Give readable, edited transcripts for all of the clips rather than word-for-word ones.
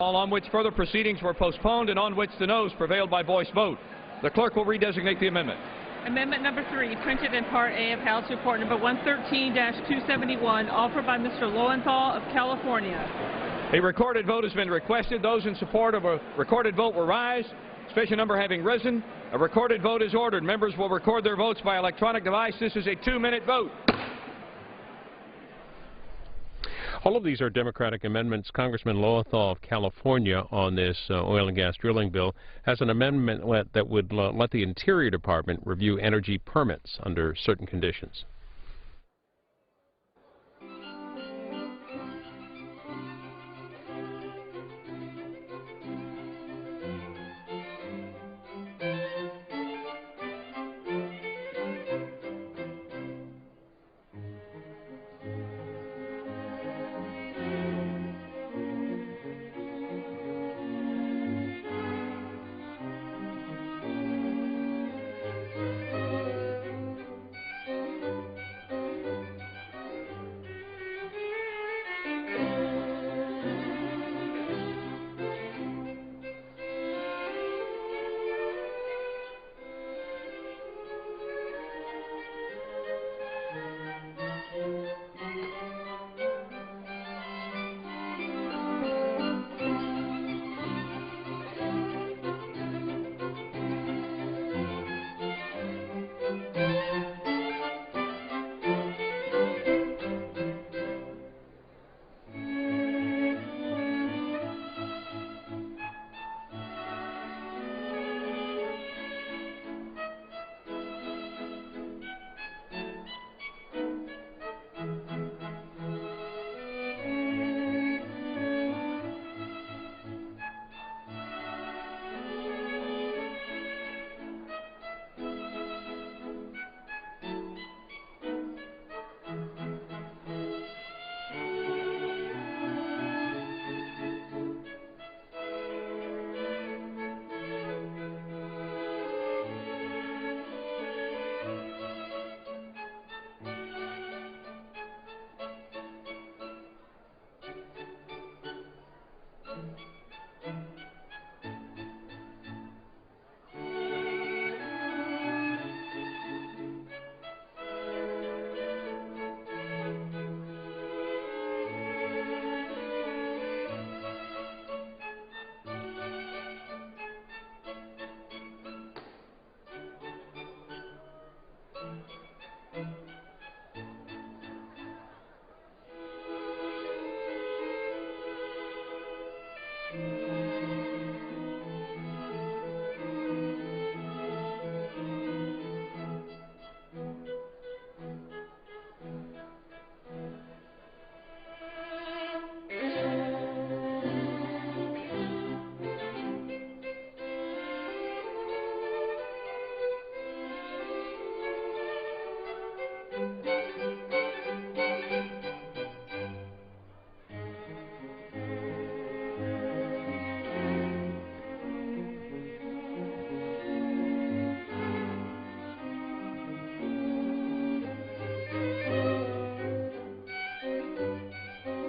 All on which further proceedings were postponed and on which the noes prevailed by voice vote. The clerk will redesignate the amendment. Amendment number 3, printed in Part A of House Report number 113-271, offered by Mr. Lowenthal of California. A recorded vote has been requested. Those in support of a recorded vote will rise. Sufficient number having risen, a recorded vote is ordered. Members will record their votes by electronic device. This is a 2-minute vote. All of these are Democratic amendments. Congressman Lowenthal of California on this oil and gas drilling bill has an amendment that would let the Interior Department review energy permits under certain conditions.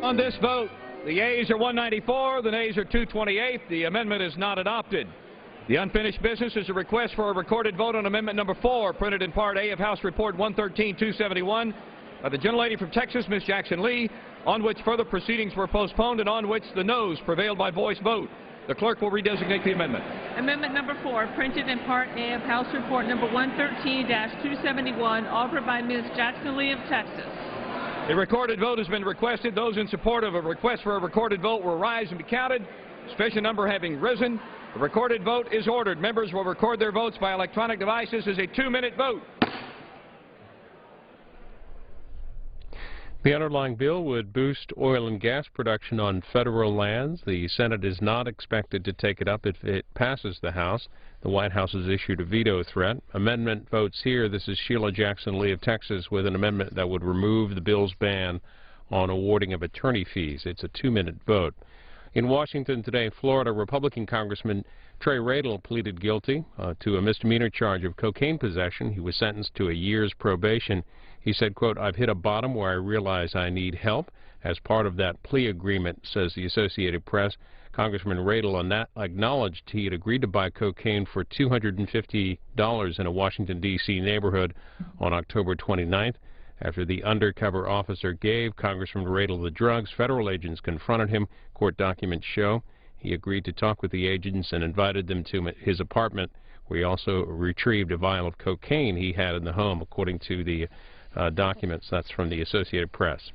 On this vote, the yeas are 194, the nays are 228. The amendment is not adopted. The unfinished business is a request for a recorded vote on amendment number 4, printed in Part A of House Report 113-271 by the gentlelady from Texas, Ms. Jackson Lee, on which further proceedings were postponed and on which the noes prevailed by voice vote. The clerk will redesignate the amendment. Amendment number 4, printed in Part A of House Report number 113-271, offered by Ms. Jackson Lee of Texas. A recorded vote has been requested. Those in support of a request for a recorded vote will rise and be counted. Sufficient number having risen, the recorded vote is ordered. Members will record their votes by electronic devices as a 2-minute vote. The underlying bill would boost oil and gas production on federal lands. The Senate is not expected to take it up if it passes the House. The White House has issued a veto threat. Amendment votes here. This is Sheila Jackson Lee of Texas with an amendment that would remove the bill's ban on awarding of attorney fees. It's a 2-minute vote. In Washington today, Florida Republican Congressman Trey Radel pleaded guilty to a misdemeanor charge of cocaine possession. He was sentenced to a year's probation. He said, quote, "I've hit a bottom where I realize I need help. as part of that plea agreement, says the Associated Press. Congressman Radel acknowledged he had agreed to buy cocaine for $250 in a Washington, D.C. neighborhood on October 29th. After the undercover officer gave Congressman Radel the drugs, federal agents confronted him. Court documents show he agreed to talk with the agents and invited them to his apartment, where he also retrieved a vial of cocaine he had in the home, according to the documents. That's from the Associated Press.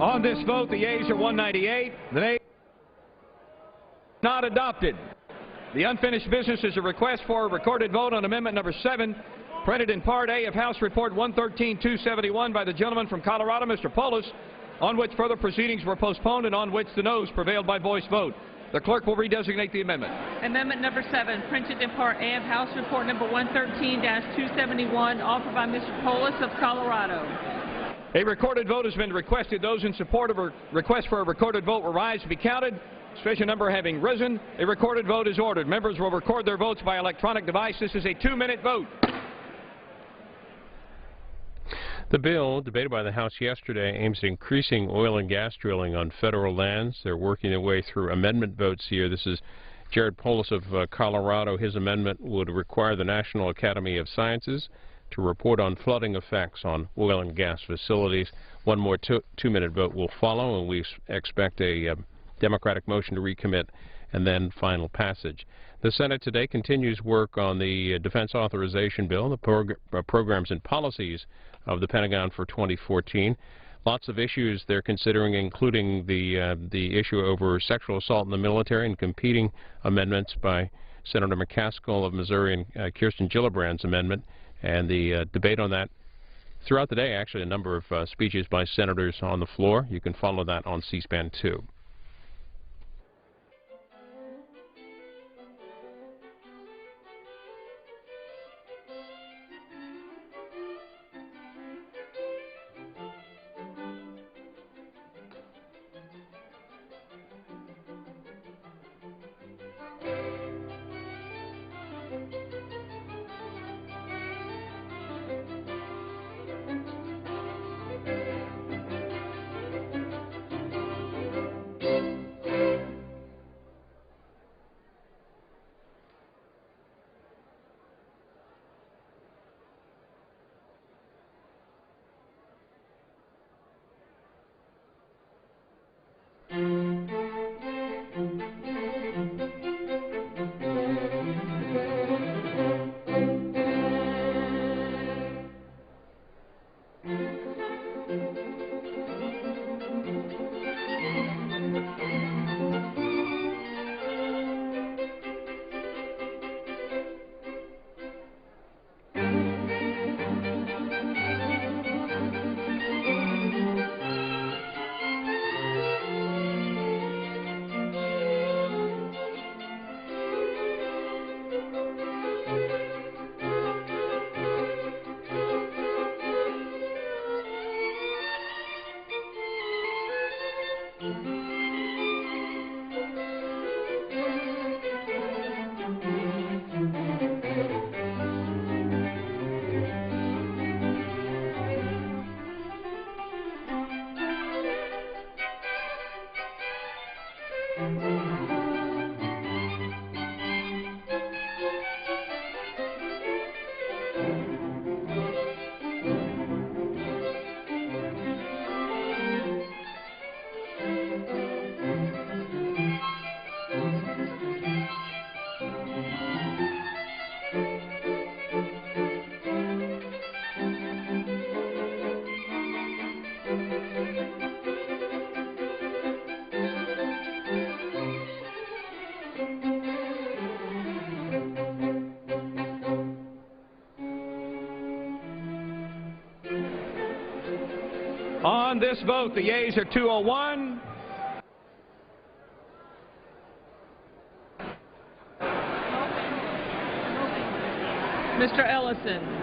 On this vote, the yeas are 198. The nays not adopted. The unfinished business is a request for a recorded vote on amendment number 7, printed in Part A of House Report 113-271 by the gentleman from Colorado, Mr. Polis, on which further proceedings were postponed and on which the noes prevailed by voice vote. The clerk will redesignate the amendment. Amendment number 7, printed in Part A of House Report number 113-271, offered by Mr. Polis of Colorado. A recorded vote has been requested. Those in support of a request for a recorded vote will rise to be counted. Sufficient number having risen, a recorded vote is ordered. Members will record their votes by electronic device. This is a 2-minute vote. The bill, debated by the House yesterday, aims at increasing oil and gas drilling on federal lands. They're working their way through amendment votes here. This is Jared Polis of Colorado. His amendment would require the National Academy of Sciences to report on flooding effects on oil and gas facilities. One more 2-minute vote will follow, and we expect a Democratic motion to recommit and then final passage. The Senate today continues work on the Defense Authorization Bill, the programs and policies of the Pentagon for 2014. Lots of issues they're considering, including the issue over sexual assault in the military and competing amendments by Senator McCaskill of Missouri and Kirsten Gillibrand's amendment. And the debate on that throughout the day, actually a number of speeches by senators on the floor. You can follow that on C-SPAN 2. On this vote, the yeas are 201. Mr. Ellison.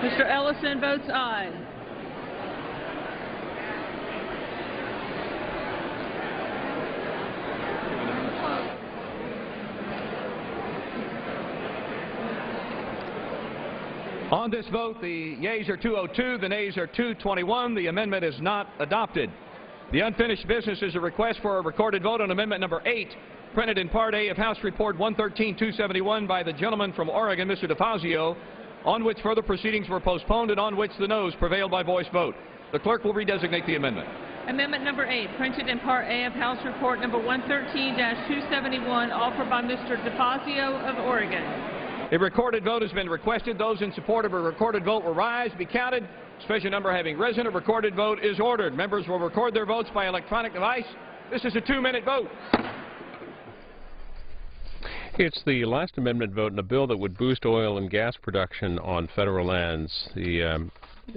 Mr. Ellison votes aye. On this vote, the yeas are 202, the nays are 221. The amendment is not adopted. The unfinished business is a request for a recorded vote on amendment number 8, printed in Part A of House Report 113-271 by the gentleman from Oregon, Mr. DeFazio, on which further proceedings were postponed and on which the noes prevailed by voice vote. The clerk will redesignate the amendment. Amendment number 8, printed in Part A of House Report number 113-271, offered by Mr. DeFazio of Oregon. A recorded vote has been requested. Those in support of a recorded vote will rise, be counted. Sufficient number having risen, a recorded vote is ordered. Members will record their votes by electronic device. This is a 2-minute vote. It's the last amendment vote in a bill that would boost oil and gas production on federal lands. The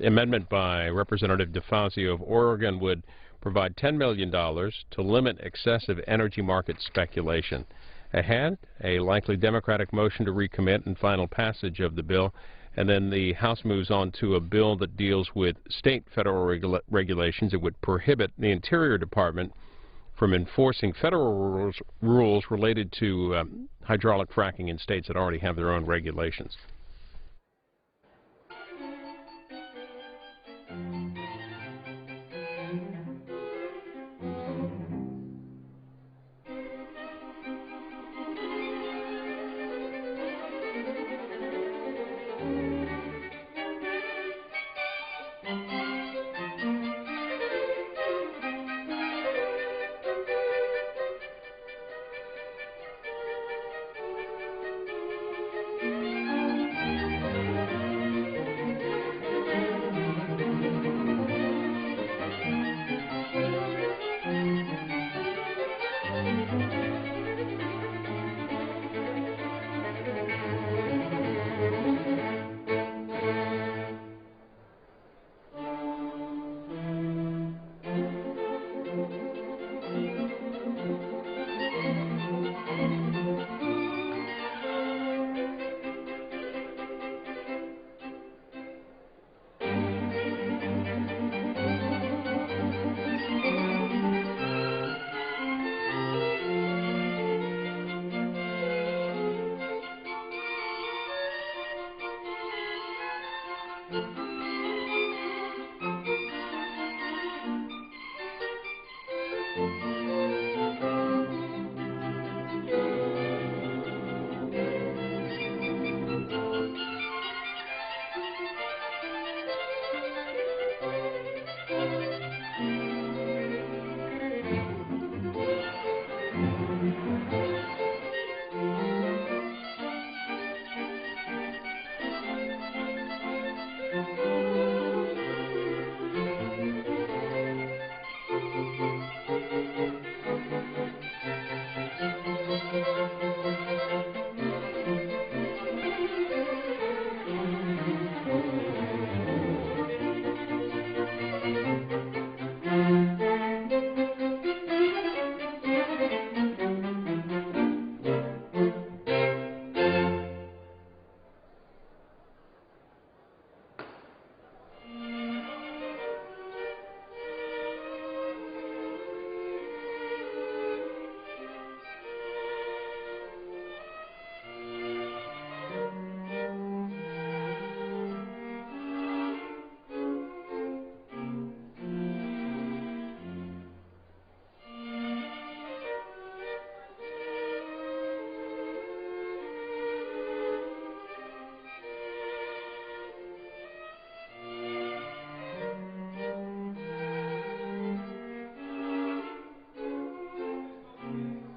amendment by Representative DeFazio of Oregon would provide $10 million to limit excessive energy market speculation. Ahead, a likely Democratic motion to recommit and final passage of the bill, and then the House moves on to a bill that deals with state federal regulations. It would prohibit the Interior Department from enforcing federal rules related to hydraulic fracking in states that already have their own regulations.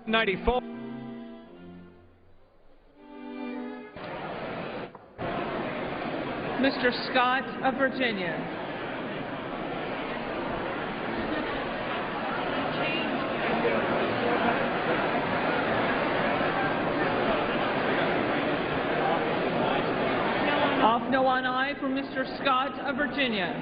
'94. Mr. Scott of Virginia. No on I for Mr. Scott of Virginia.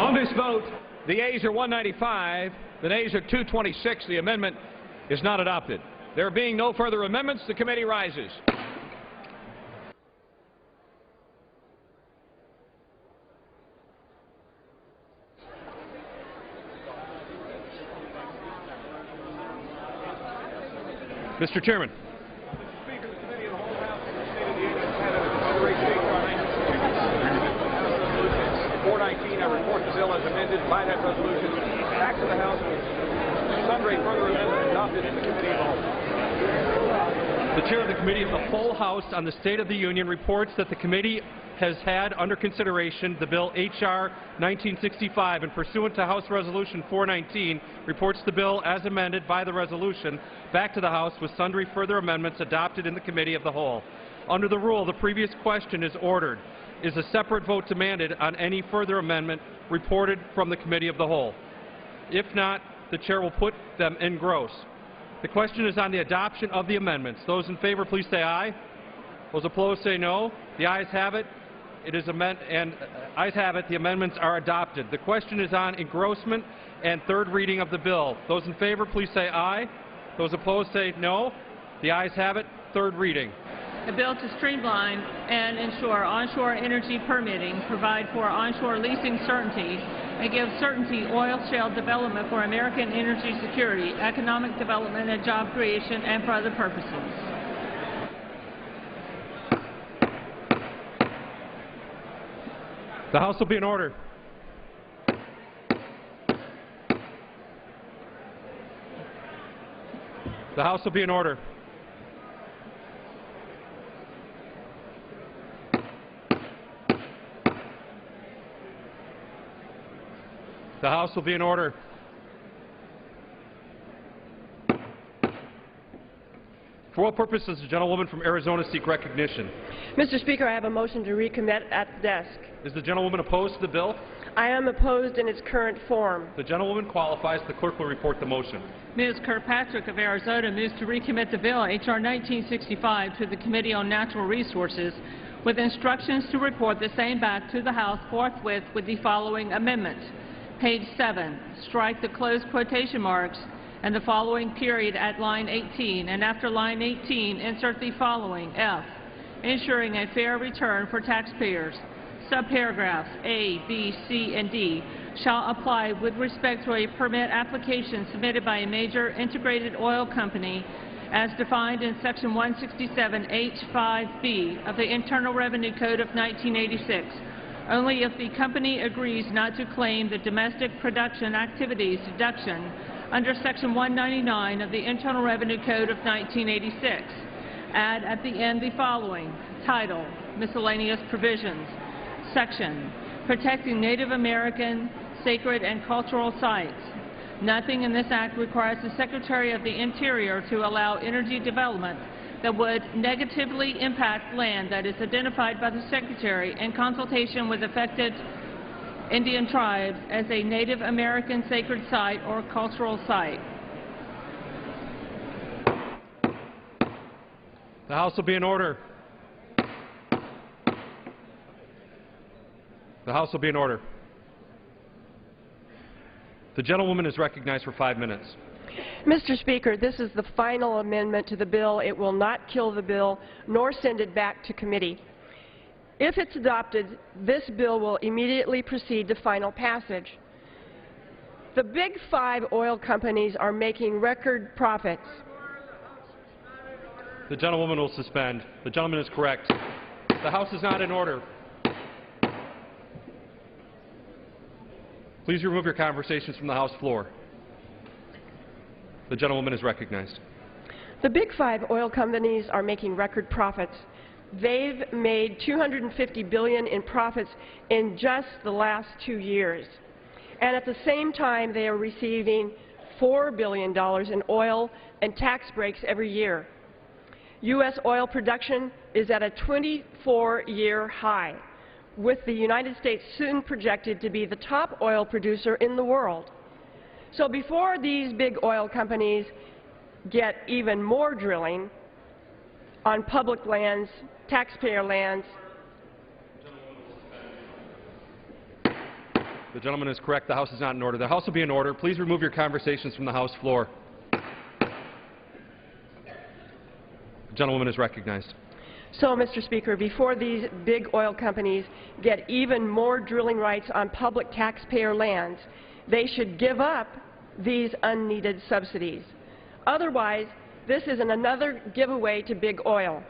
On this vote, the yeas are 195, the nays are 226. The amendment is not adopted. There being no further amendments, the committee rises. Mr. Chairman. Speaker, the Committee of the Whole House has stated the consideration H.R. 419. I report the bill as amended by that resolution back to the House with sundry further amendments adopted in the Committee of the Whole. The Chair of the Committee of the Full House on the State of the Union reports that the committee has had under consideration the bill H.R. 1965 and pursuant to House Resolution 419 reports the bill as amended by the resolution back to the House with sundry further amendments adopted in the Committee of the Whole. Under the rule, the previous question is ordered. Is a separate vote demanded on any further amendment reported from the Committee of the Whole? If not, the Chair will put them in gross. The question is on the adoption of the amendments. Those in favor, please say aye. Those opposed, say no. The ayes have it. Ayes have it. The amendments are adopted. The question is on engrossment and third reading of the bill. Those in favor, please say aye. Those opposed, say no. The ayes have it. Third reading. A bill to streamline and ensure onshore energy permitting, provide for onshore leasing certainty, and give certainty oil shale development for American energy security, economic development and job creation, and for other purposes. The House will be in order. The House will be in order. The House will be in order. For what purpose does the gentlewoman from Arizona seek recognition? Mr. Speaker, I have a motion to recommit at the desk. Is the gentlewoman opposed to the bill? I am opposed in its current form. The gentlewoman qualifies. The clerk will report the motion. Ms. Kirkpatrick of Arizona moves to recommit the bill H.R. 1965 to the Committee on Natural Resources with instructions to report the same back to the House forthwith with the following amendments. Page 7, strike the closed quotation marks and the following period at line 18, and after line 18, insert the following F, ensuring a fair return for taxpayers. Subparagraphs A, B, C, and D shall apply with respect to a permit application submitted by a major integrated oil company as defined in Section 167H5B of the Internal Revenue Code of 1986. Only if the company agrees not to claim the domestic production activities deduction under Section 199 of the Internal Revenue Code of 1986. Add at the end the following. Title, Miscellaneous Provisions. Section, Protecting Native American Sacred and Cultural Sites. Nothing in this Act requires the Secretary of the Interior to allow energy development that would negatively impact land that is identified by the Secretary in consultation with affected Indian tribes as a Native American sacred site or cultural site. The House will be in order. The House will be in order. The gentlewoman is recognized for 5 minutes. Mr. Speaker, this is the final amendment to the bill. It will not kill the bill nor send it back to committee. If it's adopted, this bill will immediately proceed to final passage. The big 5 oil companies are making record profits. The gentlewoman will suspend. The gentleman is correct. The House is not in order. Please remove your conversations from the House floor. The gentlewoman is recognized. The big 5 oil companies are making record profits. They've made $250 billion in profits in just the last 2 years. And at the same time, they are receiving $4 billion in oil and tax breaks every year. U.S. oil production is at a 24-year high, with the United States soon projected to be the top oil producer in the world. So before these big oil companies get even more drilling on public lands, taxpayer lands, The gentleman is correct. The House is not in order. The House will be in order. Please remove your conversations from the House floor. The gentlewoman is recognized. So, Mr. Speaker, before these big oil companies get even more drilling rights on public taxpayer lands, they should give up these unneeded subsidies. Otherwise, this is another giveaway to big oil.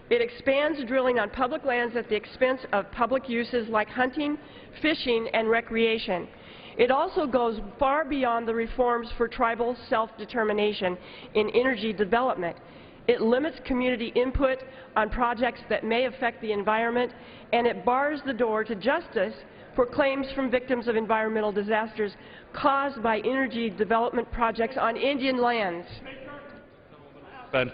It expands drilling on public lands at the expense of public uses like hunting, fishing, and recreation. It also goes far beyond the reforms for tribal self-determination in energy development. It limits community input on projects that may affect the environment, and it bars the door to justice for claims from victims of environmental disasters caused by energy development projects on Indian lands. Ben.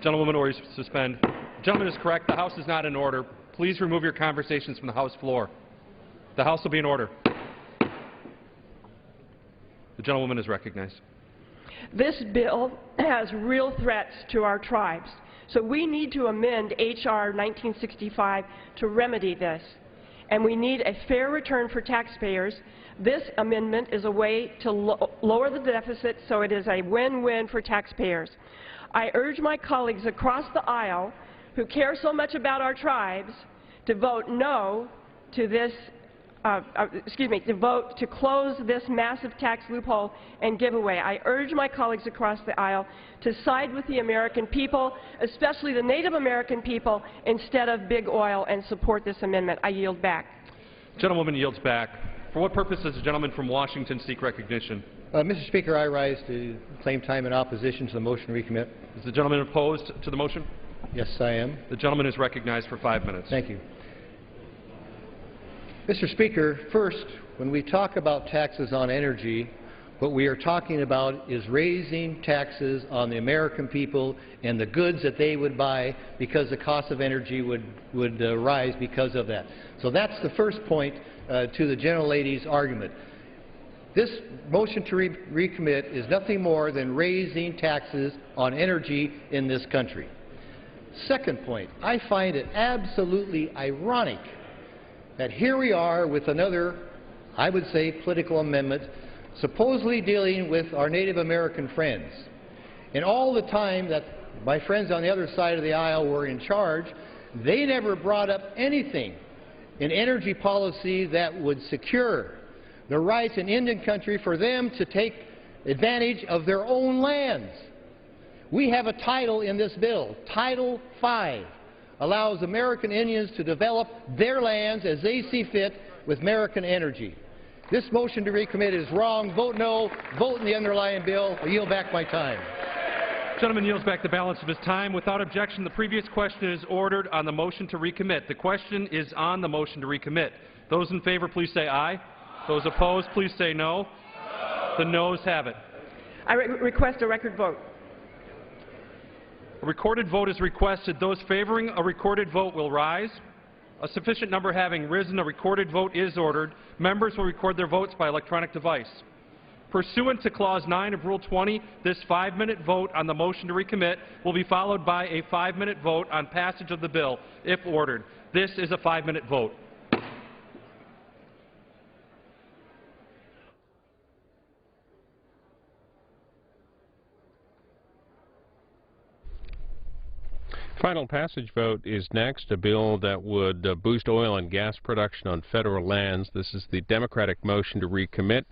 Gentlewoman, or you suspend. The gentleman is correct. The House is not in order. Please remove your conversations from the House floor. The House will be in order. The gentlewoman is recognized. This bill has real threats to our tribes, so we need to amend H.R. 1965 to remedy this. And we need a fair return for taxpayers. This amendment is a way to lower the deficit, so it is a win-win for taxpayers. I urge my colleagues across the aisle who care so much about our tribes to vote no to this, to vote to close this massive tax loophole and giveaway. I urge my colleagues across the aisle to side with the American people, especially the Native American people, instead of big oil, and support this amendment. I yield back. Gentlewoman yields back. For what purpose does the gentleman from Washington seek recognition? Mr. Speaker, I rise to claim time in opposition to the motion to recommit. Is the gentleman opposed to the motion? Yes, I am. The gentleman is recognized for 5 minutes. Thank you. Mr. Speaker, first, when we talk about taxes on energy, what we are talking about is raising taxes on the American people and the goods that they would buy, because the cost of energy would rise because of that. So that's the first point to the gentlelady's argument. This motion to recommit is nothing more than raising taxes on energy in this country. Second point, I find it absolutely ironic that here we are with another, I would say, political amendment supposedly dealing with our Native American friends. And all the time that my friends on the other side of the aisle were in charge, they never brought up anything in energy policy that would secure the rights in Indian country for them to take advantage of their own lands. We have a title in this bill, Title V, allows American Indians to develop their lands as they see fit with American energy. This motion to recommit is wrong. Vote no. Vote in the underlying bill. I yield back my time. The gentleman yields back the balance of his time. Without objection, the previous question is ordered on the motion to recommit. The question is on the motion to recommit. Those in favor, please say aye. Those opposed, please say no. The noes have it. I request a record vote. A recorded vote is requested. Those favoring a recorded vote will rise. A sufficient number having risen, a recorded vote is ordered. Members will record their votes by electronic device. Pursuant to Clause 9 of Rule 20, this 5-minute vote on the motion to recommit will be followed by a 5-minute vote on passage of the bill, if ordered. This is a 5-minute vote. Final passage vote is next, a bill that would boost oil and gas production on federal lands. This is the Democratic motion to recommit,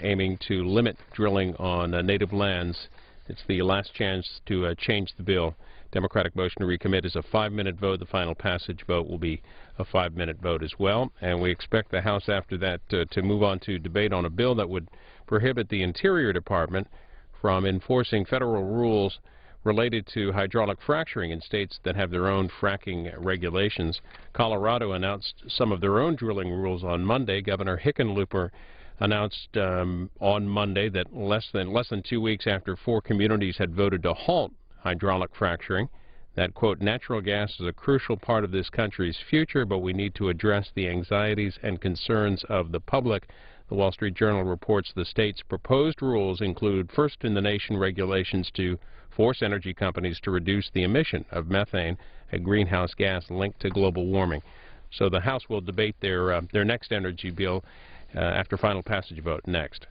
aiming to limit drilling on native lands. It's the last chance to change the bill. Democratic motion to recommit is a 5-minute vote. The final passage vote will be a 5-minute vote as well. And we expect the House after that to move on to debate on a bill that would prohibit the Interior Department from enforcing federal rules related to hydraulic fracturing in states that have their own fracking regulations. Colorado announced some of their own drilling rules on Monday. Governor Hickenlooper announced on Monday that less than 2 weeks after 4 communities had voted to halt hydraulic fracturing, that, quote, natural gas is a crucial part of this country's future, but we need to address the anxieties and concerns of the public The Wall Street Journal reports the state's proposed rules include first-in-the-nation regulations to force energy companies to reduce the emission of methane, a greenhouse gas linked to global warming. So the House will debate their next energy bill after final passage vote next.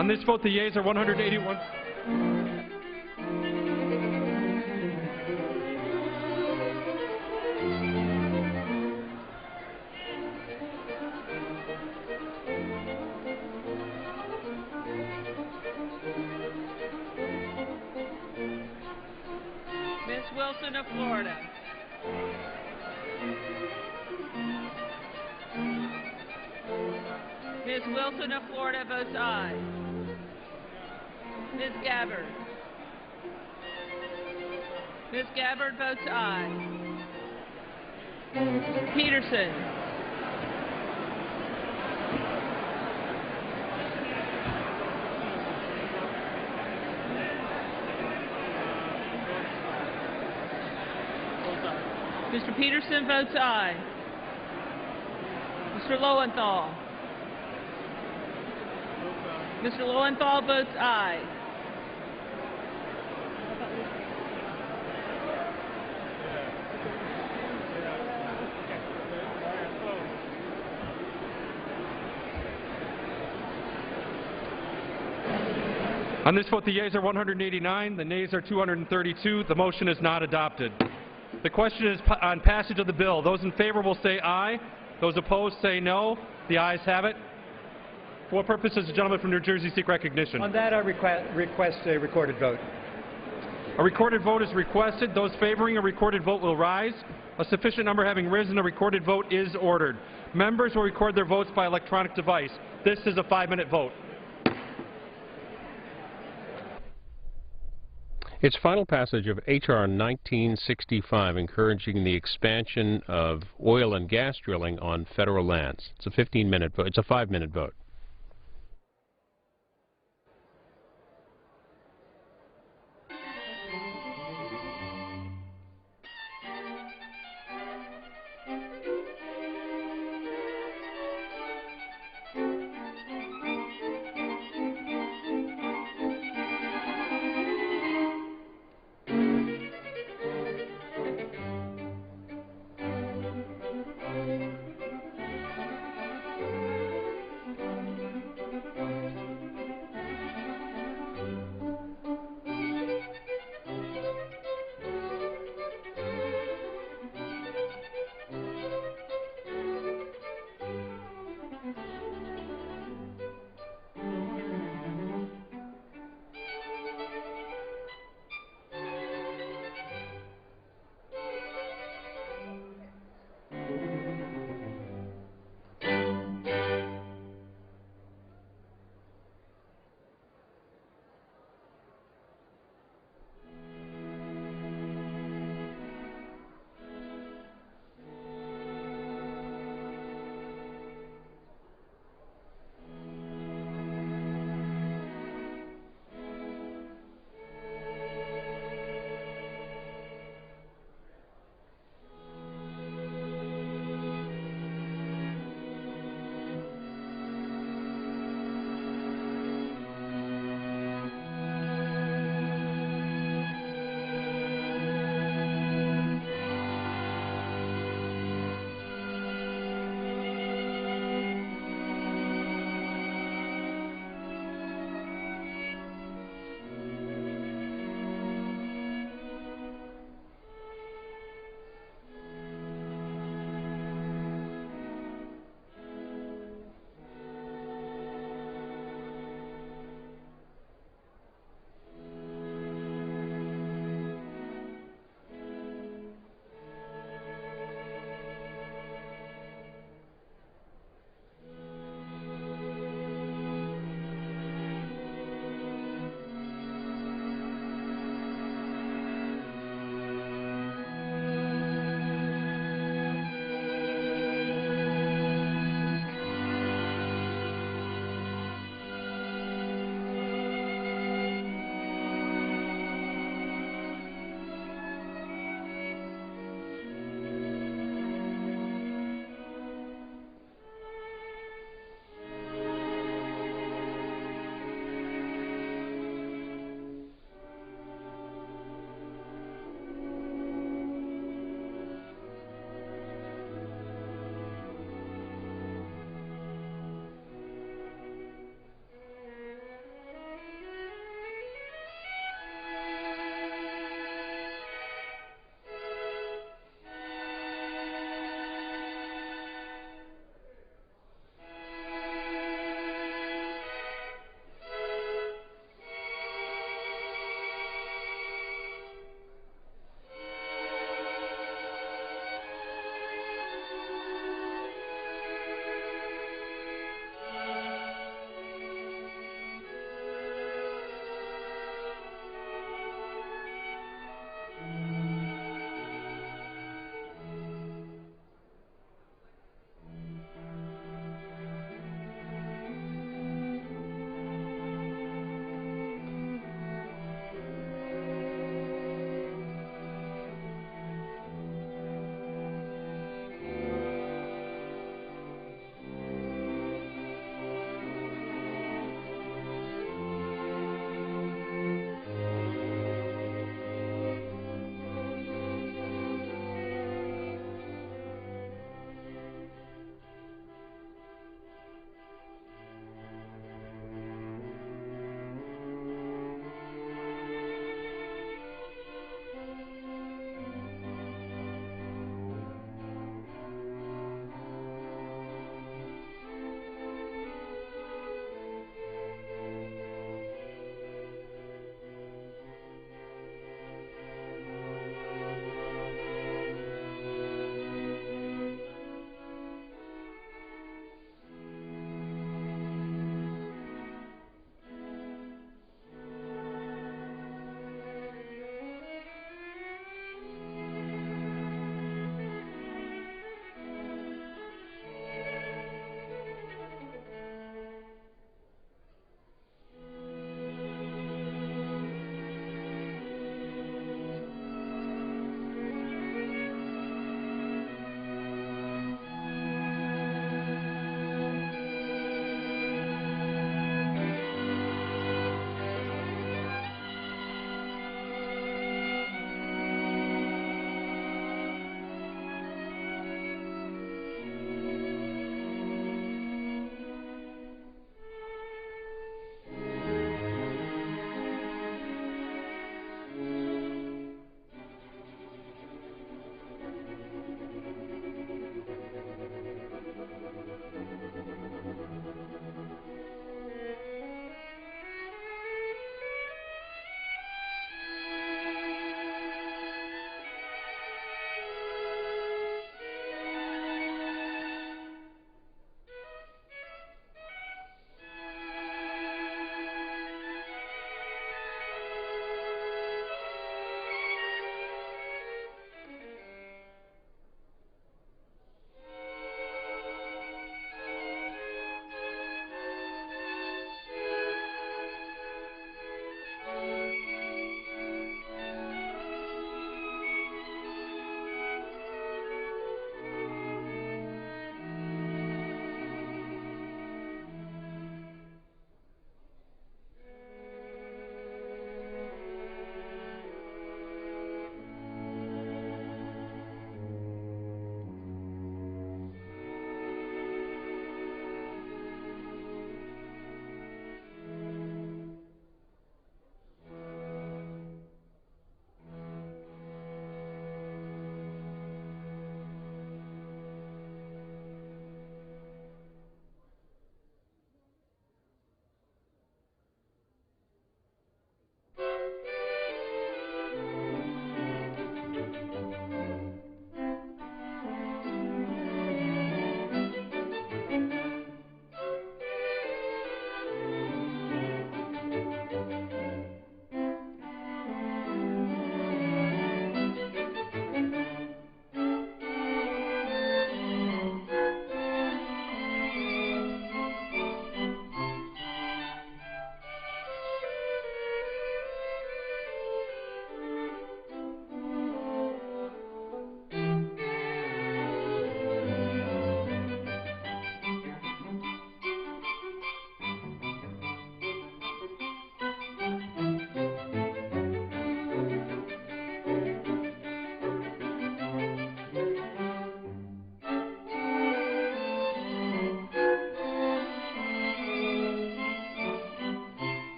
On this vote, the yeas are 181. Ms. Wilson of Florida. Ms. Wilson of Florida votes aye. Ms. Gabbard. Ms. Gabbard votes aye. Peterson. Mr. Peterson votes aye. Mr. Lowenthal. Mr. Lowenthal votes aye. On this vote, the yeas are 189, the nays are 232. The motion is not adopted. The question is on passage of the bill. Those in favor will say aye. Those opposed say no. The ayes have it. For what purpose does the gentleman from New Jersey seek recognition? On that, I request a recorded vote. A recorded vote is requested. Those favoring a recorded vote will rise. A sufficient number having risen, a recorded vote is ordered. Members will record their votes by electronic device. This is a 5-minute vote. It's final passage of H.R. 1965, encouraging the expansion of oil and gas drilling on federal lands. It's a 15-minute vote. It's a 5-minute vote.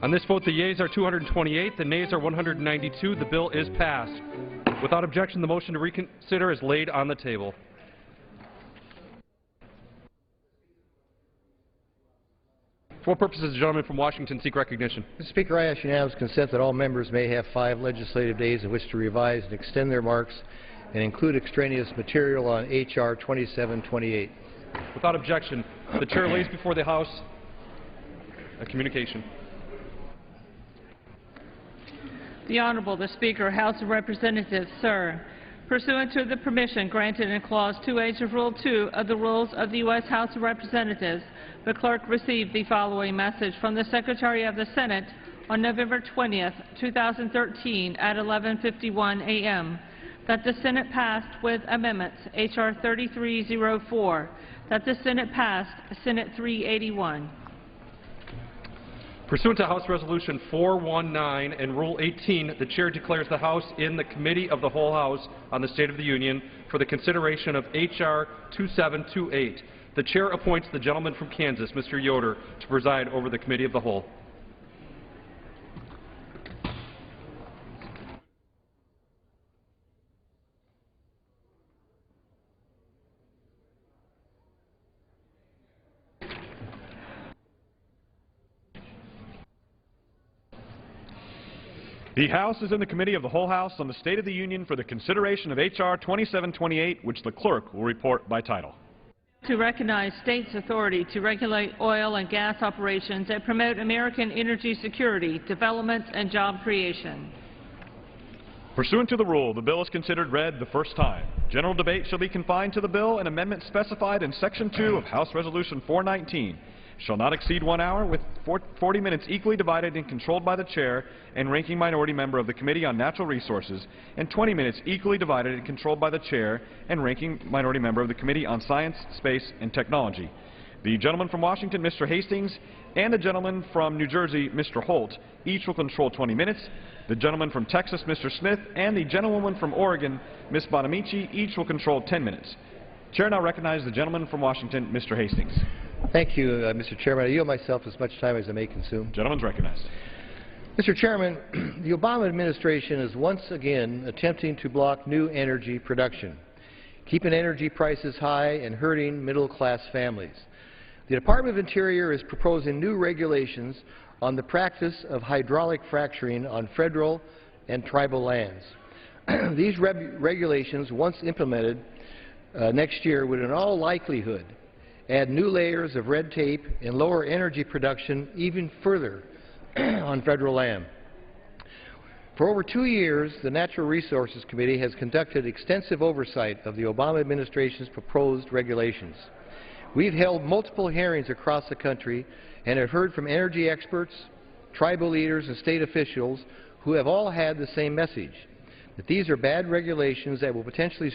On this vote, the yeas are 228, the nays are 192. The bill is passed. Without objection, the motion to reconsider is laid on the table. For what purposes does the gentleman from Washington seek recognition? Mr. Speaker, I ask unanimous consent that all members may have 5 legislative days in which to revise and extend their marks and include extraneous material on H.R. 2728. Without objection, the chair lays before the House a communication. The Honorable, the Speaker, House of Representatives, sir. Pursuant to the permission granted in Clause 2H of Rule 2 of the Rules of the U.S. House of Representatives, the clerk received the following message from the Secretary of the Senate on November 20th, 2013 at 11:51 a.m. that the Senate passed with amendments H.R. 3304, that the Senate passed Senate 381. Pursuant to House Resolution 419 and Rule 18, the Chair declares the House in the Committee of the Whole House on the State of the Union for the consideration of H.R. 2728. The Chair appoints the gentleman from Kansas, Mr. Yoder, to preside over the Committee of the Whole. The House is in the Committee of the Whole House on the State of the Union for the consideration of H.R. 2728, which the clerk will report by title. To recognize states' authority to regulate oil and gas operations and promote American energy security, development, and job creation. Pursuant to the rule, the bill is considered read the first time. General debate shall be confined to the bill and amendments specified in Section 2 of House Resolution 419. Shall not exceed 1 hour, with 40 minutes equally divided and controlled by the Chair and Ranking Minority Member of the Committee on Natural Resources, and 20 minutes equally divided and controlled by the Chair and Ranking Minority Member of the Committee on Science, Space, and Technology. The gentleman from Washington, Mr. Hastings, and the gentleman from New Jersey, Mr. Holt, each will control 20 minutes. The gentleman from Texas, Mr. Smith, and the gentlewoman from Oregon, Ms. Bonamici, each will control 10 minutes. Chair now recognizes the gentleman from Washington, Mr. Hastings. Thank you, Mr. Chairman. I yield myself as much time as I may consume. Gentleman's recognized. Mr. Chairman, the Obama administration is once again attempting to block new energy production, keeping energy prices high and hurting middle-class families. The Department of Interior is proposing new regulations on the practice of hydraulic fracturing on federal and tribal lands. These regulations, once implemented next year, would in all likelihood add new layers of red tape and lower energy production even further on federal land. For over 2 years, the Natural Resources Committee has conducted extensive oversight of the Obama administration's proposed regulations. We've held multiple hearings across the country and have heard from energy experts, tribal leaders, and state officials who have all had the same message, that these are bad regulations that will potentially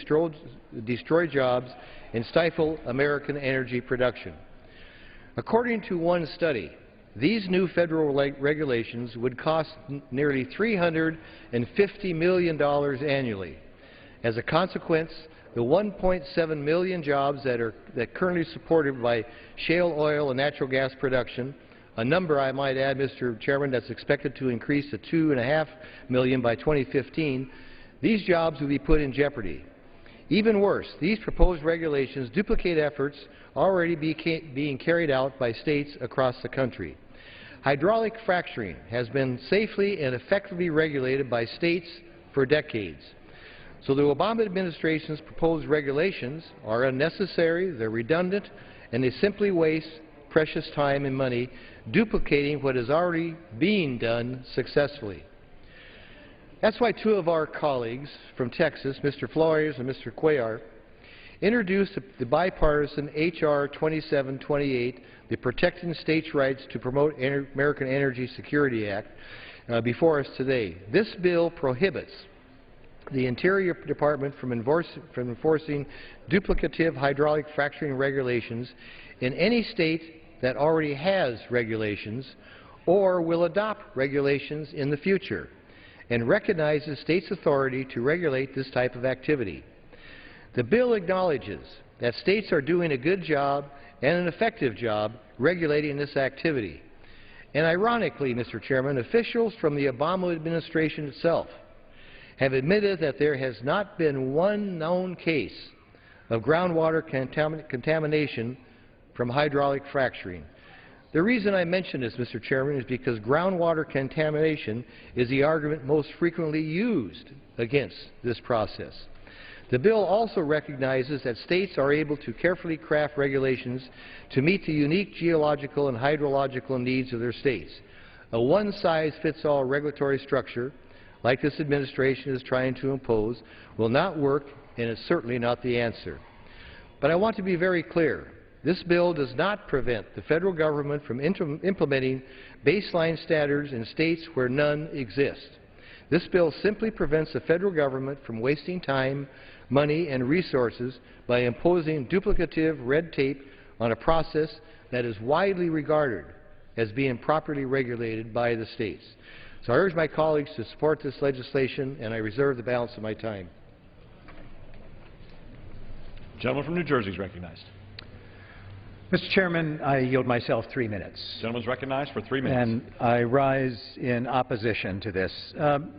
destroy jobs and stifle American energy production. According to one study, these new federal regulations would cost nearly $350 million annually. As a consequence, the 1.7 million jobs that are currently supported by shale oil and natural gas production, a number I might add, Mr. Chairman, that's expected to increase to 2.5 million by 2015, these jobs will be put in jeopardy. Even worse, these proposed regulations duplicate efforts already being carried out by states across the country. Hydraulic fracturing has been safely and effectively regulated by states for decades. So the Obama administration's proposed regulations are unnecessary, they're redundant, and they simply waste precious time and money duplicating what is already being done successfully. That's why 2 of our colleagues from Texas, Mr. Flores and Mr. Cuellar, introduced the bipartisan H.R. 2728, the Protecting States' Rights to Promote American Energy Security Act, before us today. This bill prohibits the Interior Department from enforcing duplicative hydraulic fracturing regulations in any state that already has regulations or will adopt regulations in the future, and recognizes states' authority to regulate this type of activity. The bill acknowledges that states are doing a good job and an effective job regulating this activity. And ironically, Mr. Chairman, officials from the Obama administration itself have admitted that there has not been one known case of groundwater contamination from hydraulic fracturing. The reason I mention this, Mr. Chairman, is because groundwater contamination is the argument most frequently used against this process. The bill also recognizes that states are able to carefully craft regulations to meet the unique geological and hydrological needs of their states. A one-size-fits-all regulatory structure, like this administration is trying to impose, will not work and is certainly not the answer. But I want to be very clear. This bill does not prevent the federal government from implementing baseline standards in states where none exist. This bill simply prevents the federal government from wasting time, money, and resources by imposing duplicative red tape on a process that is widely regarded as being properly regulated by the states. So I urge my colleagues to support this legislation, and I reserve the balance of my time. The gentleman from New Jersey is recognized. Mr. Chairman, I yield myself 3 minutes. The gentleman is recognized for 3 minutes. And I rise in opposition to this.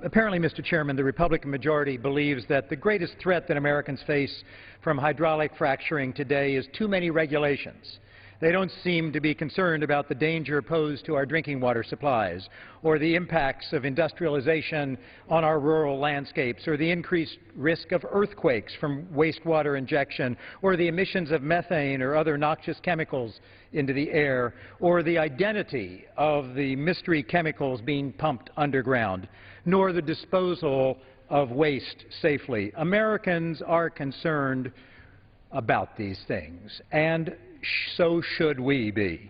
Apparently, Mr. Chairman, the Republican majority believes that the greatest threat that Americans face from hydraulic fracturing today is too many regulations. They don't seem to be concerned about the danger posed to our drinking water supplies, or the impacts of industrialization on our rural landscapes, or the increased risk of earthquakes from wastewater injection, or the emissions of methane or other noxious chemicals into the air, or the identity of the mystery chemicals being pumped underground, nor the disposal of waste safely. Americans are concerned about these things, and so should we be.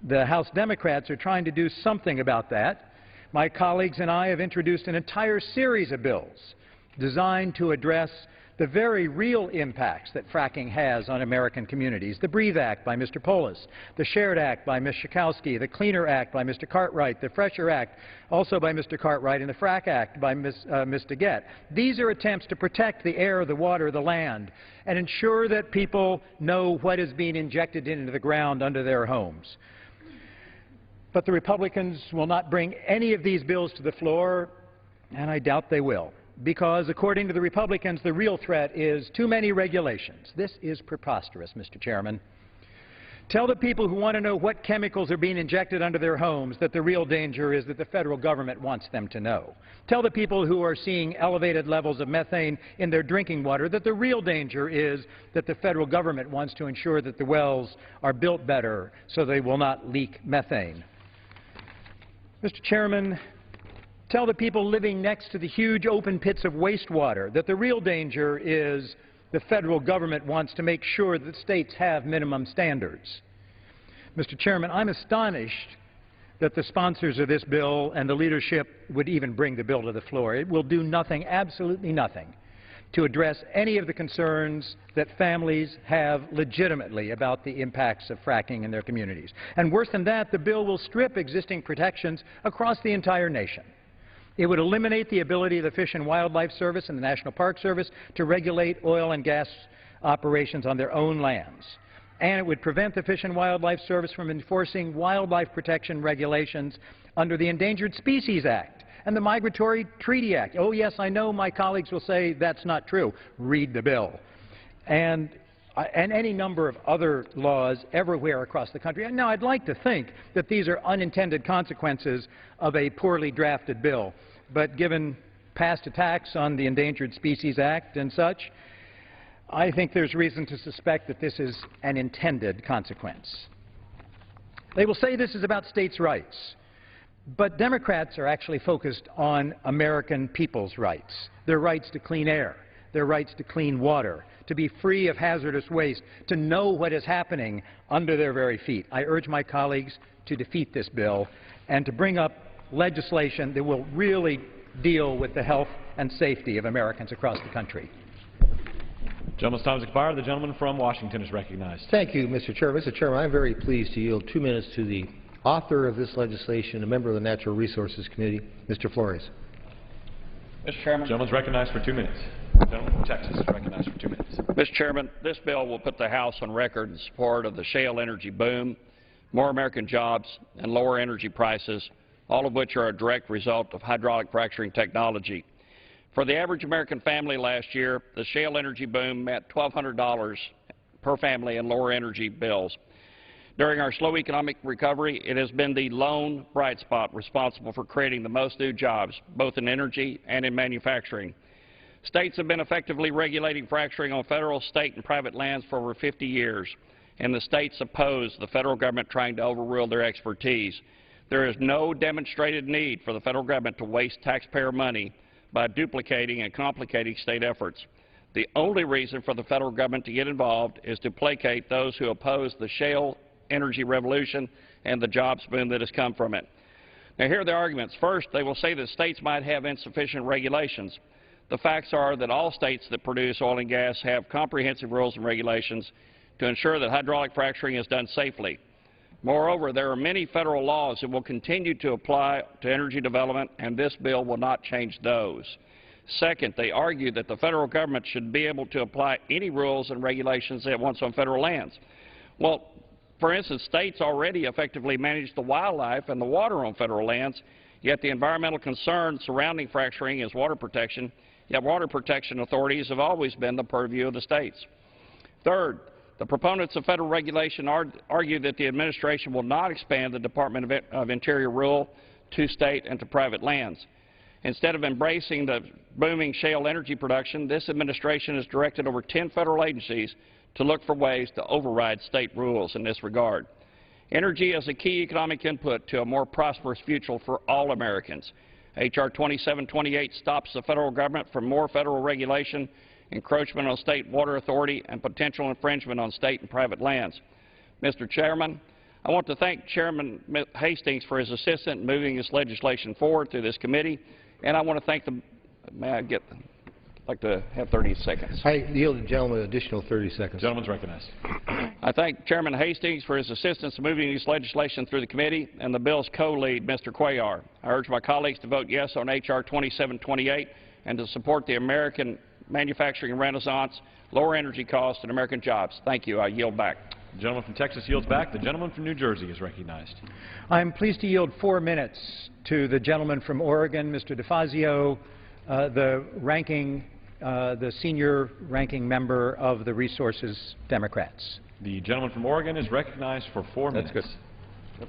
The House Democrats are trying to do something about that. My colleagues and I have introduced an entire series of bills designed to address the very real impacts that fracking has on American communities. The BREATHE Act by Mr. Polis, the SHARED Act by Ms. Schakowsky, the CLEANER Act by Mr. Cartwright, the FRESHER Act also by Mr. Cartwright, and the FRAC Act by Ms. DeGette. These are attempts to protect the air, the water, the land, and ensure that people know what is being injected into the ground under their homes. But the Republicans will not bring any of these bills to the floor, and I doubt they will, because according to the Republicans, the real threat is too many regulations. This is preposterous, Mr. Chairman. Tell the people who want to know what chemicals are being injected under their homes that the real danger is that the federal government wants them to know. Tell the people who are seeing elevated levels of methane in their drinking water that the real danger is that the federal government wants to ensure that the wells are built better so they will not leak methane. Mr. Chairman, tell the people living next to the huge open pits of wastewater that the real danger is the federal government wants to make sure that states have minimum standards. Mr. Chairman, I'm astonished that the sponsors of this bill and the leadership would even bring the bill to the floor. It will do nothing, absolutely nothing, to address any of the concerns that families have legitimately about the impacts of fracking in their communities. And worse than that, the bill will strip existing protections across the entire nation. It would eliminate the ability of the Fish and Wildlife Service and the National Park Service to regulate oil and gas operations on their own lands. And it would prevent the Fish and Wildlife Service from enforcing wildlife protection regulations under the Endangered Species Act and the Migratory Treaty Act. Oh, yes, I know my colleagues will say that's not true. Read the bill. And any number of other laws everywhere across the country. Now, I'd like to think that these are unintended consequences of a poorly drafted bill, but given past attacks on the Endangered Species Act and such, I think there's reason to suspect that this is an intended consequence. They will say this is about states' rights, but Democrats are actually focused on American people's rights, their rights to clean air, their rights to clean water, to be free of hazardous waste, to know what is happening under their very feet. I urge my colleagues to defeat this bill and to bring up legislation that will really deal with the health and safety of Americans across the country. Gentleman's time has expired. The gentleman from Washington is recognized. Thank you, Mr. Chairman. Mr. Chairman, I'm very pleased to yield 2 minutes to the author of this legislation, a member of the Natural Resources Committee, Mr. Flores. Mr. Chairman. The gentleman's recognized for 2 minutes. The gentleman from Texas is recognized for 2 minutes. Mr. Chairman, this bill will put the House on record in support of the shale energy boom more American jobs, and lower energy prices, all of which are a direct result of hydraulic fracturing technology. For the average American family last year, the shale energy boom meant $1,200 per family in lower energy bills. During our slow economic recovery, it has been the lone bright spot responsible for creating the most new jobs, both in energy and in manufacturing. States have been effectively regulating fracturing on federal, state, and private lands for over 50 years, and the states oppose the federal government trying to overrule their expertise. There is no demonstrated need for the federal government to waste taxpayer money by duplicating and complicating state efforts. The only reason for the federal government to get involved is to placate those who oppose the shale energy revolution and the jobs boom that has come from it. Now, here are the arguments. First, they will say that states might have insufficient regulations. The facts are that all states that produce oil and gas have comprehensive rules and regulations to ensure that hydraulic fracturing is done safely. Moreover, there are many federal laws that will continue to apply to energy development, and this bill will not change those. Second, they argue that the federal government should be able to apply any rules and regulations it wants on federal lands. Well, for instance, states already effectively manage the wildlife and the water on federal lands, yet the environmental concern surrounding fracturing is water protection, yet water protection authorities have always been the purview of the states. Third, the proponents of federal regulation argue that the administration will not expand the Department of Interior rule to state and to private lands. Instead of embracing the booming shale energy production, this administration has directed over 10 federal agencies to look for ways to override state rules in this regard. Energy is a key economic input to a more prosperous future for all Americans. H.R. 2728 stops the federal government from more federal regulation, encroachment on state water authority, and potential infringement on state and private lands. Mr. Chairman, I want to thank Chairman Hastings for his assistance in moving this legislation forward through this committee, and I want to thank the, I'd like to have 30 seconds. I yield the gentleman an additional 30 seconds. Gentleman's recognized. I thank Chairman Hastings for his assistance in moving this legislation through the committee and the bill's co-lead, Mr. Cuellar. I urge my colleagues to vote yes on H.R. 2728 and to support the American manufacturing renaissance, lower energy costs, and American jobs. Thank you. I yield back. The gentleman from Texas yields back. The gentleman from New Jersey is recognized. I'm pleased to yield 4 minutes to the gentleman from Oregon, Mr. DeFazio, the senior ranking member of the Resources Democrats. The gentleman from Oregon is recognized for 4 minutes. That's good.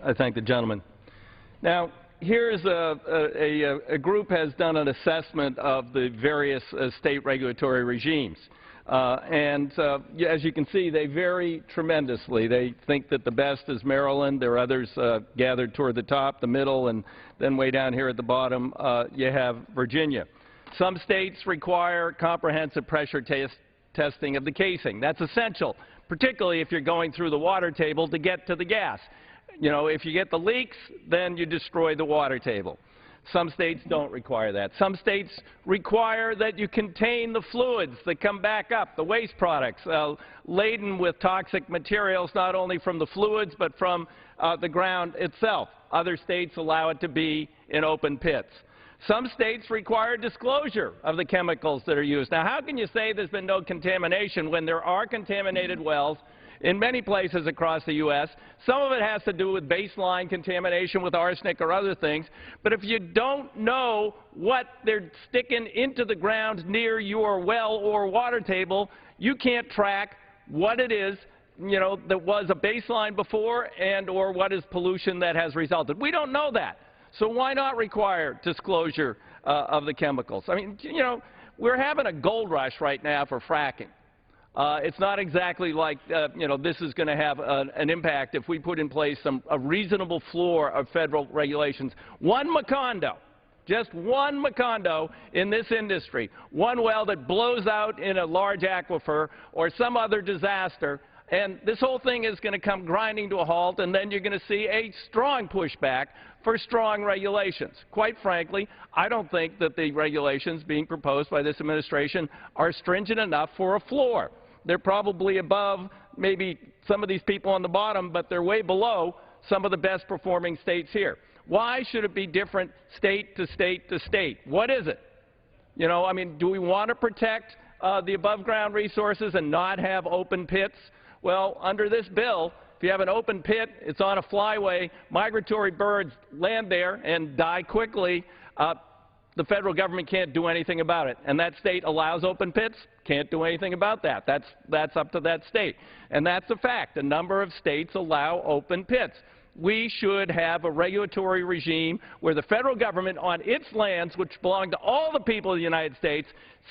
I thank the gentleman. Now, here's a group has done an assessment of the various state regulatory regimes. As you can see, they vary tremendously. They think that the best is Maryland. There are others gathered toward the top, the middle, and then way down here at the bottom, you have Virginia. Some states require comprehensive pressure testing of the casing. That's essential, particularly if you're going through the water table to get to the gas. You know, if you get the leaks, then you destroy the water table. Some states don't require that. Some states require that you contain the fluids that come back up, the waste products, laden with toxic materials not only from the fluids but from the ground itself. Other states allow it to be in open pits. Some states require disclosure of the chemicals that are used. Now, how can you say there's been no contamination when there are contaminated wells in many places across the U.S.? Some of it has to do with baseline contamination with arsenic or other things. But if you don't know what they're sticking into the ground near your well or water table, you can't track what it is, you know, that was a baseline before and or what is pollution that has resulted. We don't know that. So why not require disclosure of the chemicals? I mean, you know, we're having a gold rush right now for fracking. It's not exactly like, you know, this is going to have an impact if we put in place a reasonable floor of federal regulations. One Macondo, just one Macondo in this industry, one well that blows out in a large aquifer or some other disaster, and this whole thing is going to come grinding to a halt, and then you're going to see a strong pushback for strong regulations. Quite frankly, I don't think that the regulations being proposed by this administration are stringent enough for a floor. They're probably above maybe some of these people on the bottom, but they're way below some of the best performing states here. Why should it be different state to state to state? What is it? You know, I mean, do we want to protect the above-ground resources and not have open pits? Well, under this bill, if you have an open pit, it's on a flyway, migratory birds land there and die quickly, the federal government can't do anything about it. And that state allows open pits, can't do anything about that. That's up to that state. And that's a fact. A number of states allow open pits. We should have a regulatory regime where the federal government on its lands, which belong to all the people of the United States,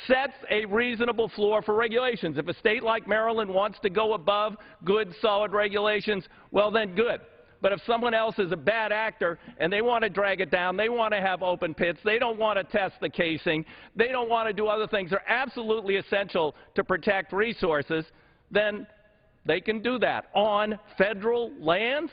sets a reasonable floor for regulations. If a state like Maryland wants to go above good, solid regulations, well then good. But if someone else is a bad actor and they want to drag it down, they want to have open pits, they don't want to test the casing, they don't want to do other things that are absolutely essential to protect resources, then they can do that on federal lands.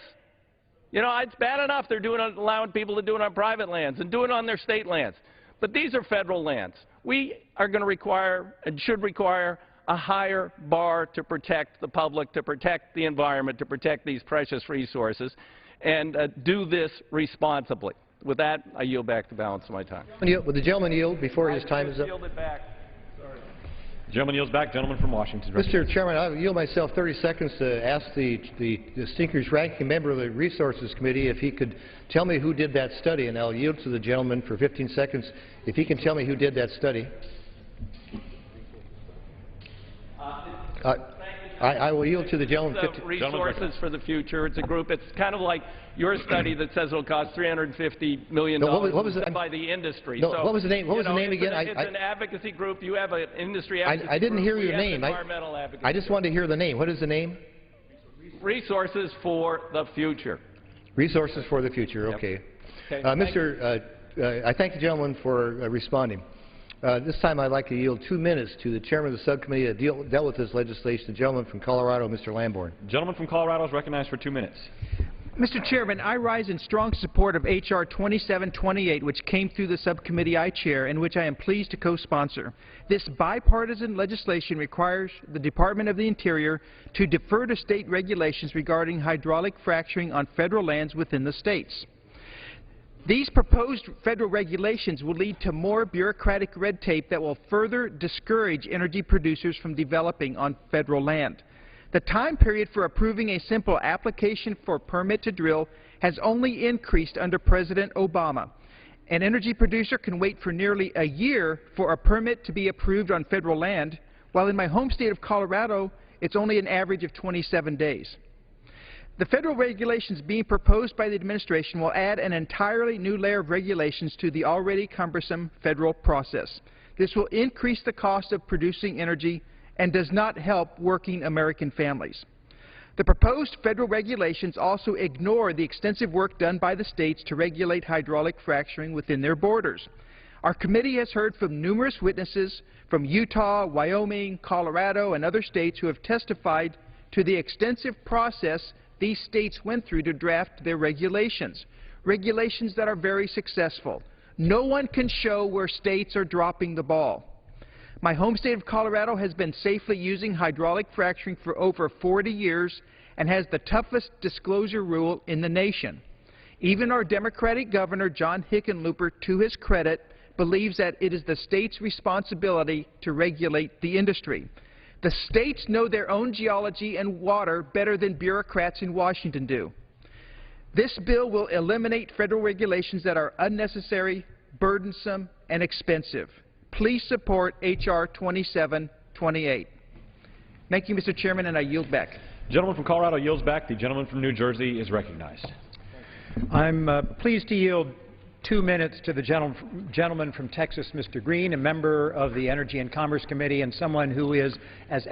You know, it's bad enough they're allowing people to do it on private lands and do it on their state lands. But these are federal lands. We are going to require and should require a higher bar to protect the public, to protect the environment, to protect these precious resources, and do this responsibly. With that, I yield back the balance of my time. Would the gentleman yield before his time is up? Yield it back. Sorry. Gentleman yields back. Gentleman from Washington. Mr. Chairman, I yield myself 30 seconds to ask the distinguished ranking member of the Resources Committee if he could tell me who did that study, and I'll yield to the gentleman for 15 seconds if he can tell me who did that study. I will yield to the gentleman. Resources for the Future. It's a group. It's kind of like your study that says it will cost $350 million by the industry. No, so, what was the name? What was the name again? It's an advocacy group. You have an industry advocacy I didn't hear group. your name. Environmental advocacy. I just wanted to hear the name. What is the name? Resources for the Future. Resources for the Future. Okay. Okay. I thank the gentleman for responding. This time I'd like to yield 2 minutes to the chairman of the subcommittee that dealt with this legislation, the gentleman from Colorado, Mr. Lamborn. The gentleman from Colorado is recognized for 2 minutes. Mr. Chairman, I rise in strong support of H.R. 2728, which came through the subcommittee I chair and which I am pleased to co-sponsor. This bipartisan legislation requires the Department of the Interior to defer to state regulations regarding hydraulic fracturing on federal lands within the states. These proposed federal regulations will lead to more bureaucratic red tape that will further discourage energy producers from developing on federal land. The time period for approving a simple application for permit to drill has only increased under President Obama. An energy producer can wait for nearly a year for a permit to be approved on federal land, while in my home state of Colorado, it's only an average of 27 days. The federal regulations being proposed by the administration will add an entirely new layer of regulations to the already cumbersome federal process. This will increase the cost of producing energy and does not help working American families. The proposed federal regulations also ignore the extensive work done by the states to regulate hydraulic fracturing within their borders. Our committee has heard from numerous witnesses from Utah, Wyoming, Colorado, and other states who have testified to the extensive process these states went through to draft their regulations, regulations that are very successful. No one can show where states are dropping the ball. My home state of Colorado has been safely using hydraulic fracturing for over 40 years and has the toughest disclosure rule in the nation. Even our Democratic governor, John Hickenlooper, to his credit, believes that it is the state's responsibility to regulate the industry. The states know their own geology and water better than bureaucrats in Washington do. This bill will eliminate federal regulations that are unnecessary, burdensome, and expensive. Please support H.R. 2728. Thank you, Mr. Chairman, and I yield back. The gentleman from Colorado yields back. The gentleman from New Jersey is recognized. I'm pleased to yield 2 minutes to the gentleman from Texas, Mr. Green, a member of the Energy and Commerce Committee and someone who is as